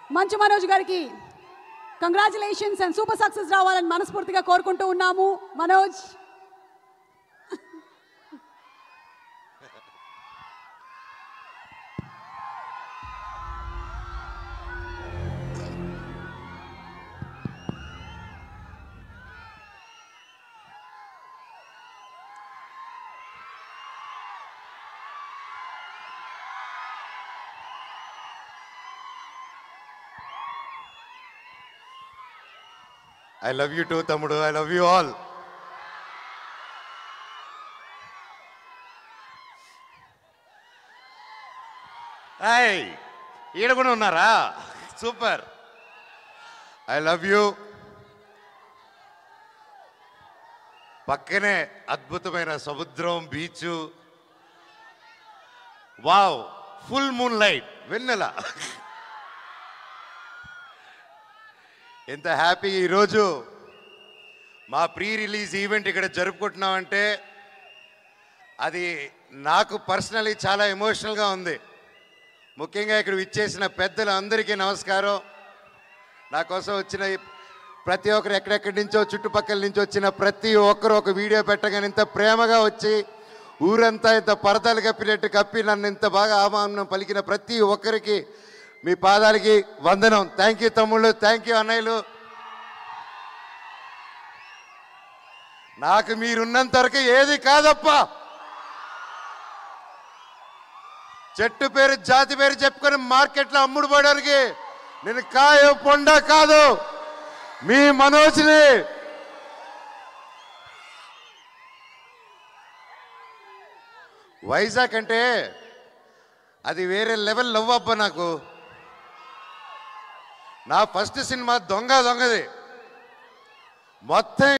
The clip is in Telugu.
మంచు మనోజ్ గారికి కంగ్రాచులేషన్స్ అండ్ సూపర్ సక్సెస్ రావాలని మనస్ఫూర్తిగా కోరుకుంటూ ఉన్నాము. Manoj I love you too, Tamudu. I love you all. Hey, ఈడ కూడా ఉన్నారా? సూపర్. I love you. పక్కనే అద్భుతమైన సముద్రం, beach. Wow, full moon light, వెన్నెల. ఎంత హ్యాపీ ఈరోజు మా ప్రీ రిలీజ్ ఈవెంట్ ఇక్కడ జరుపుకుంటున్నామంటే అది నాకు పర్సనలీ చాలా ఎమోషనల్గా ఉంది. ముఖ్యంగా ఇక్కడ విచ్చేసిన పెద్దలందరికీ నమస్కారం. నా కోసం వచ్చిన ప్రతి ఒక్కరు, ఎక్కడెక్కడి నుంచో చుట్టుపక్కల నుంచి వచ్చిన ప్రతి ఒక్కరు ఒక వీడియో పెట్టగానే ఇంత ప్రేమగా వచ్చి ఊరంతా ఇంత పరదాలు కప్పినట్టు కప్పి నన్ను ఇంత బాగా ఆహ్వానం పలికిన ప్రతి ఒక్కరికి మీ పాదాలకి వందనం. థ్యాంక్ యూ తమ్ముళ్ళు, థ్యాంక్ యూ అన్నయ్యలు. నాకు మీరున్నంత వరకు ఏది కాదప్ప. చెట్టు పేరు జాతి పేరు చెప్పుకొని మార్కెట్లో అమ్ముడు పోవడానికి నేను కాయ పొండ కాదు, మీ మనోజ్ని. వైజాగ్ అంటే అది వేరే లెవెల్ లవ్ అబ్బా. నాకు నా ఫస్ట్ సినిమా దొంగది మొత్తం